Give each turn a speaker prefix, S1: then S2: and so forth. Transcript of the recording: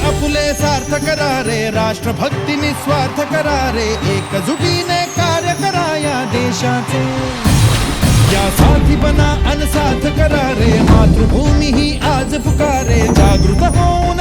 S1: आपुले सार्थ करा रे, राष्ट्रभक्ती निस्वार्थ करा रे, एकजुटीने कार्य करा या देशाचे. या साथी बना अनसाथ करा रे, मातृभूमी ही आज पुकारे, जागृत हो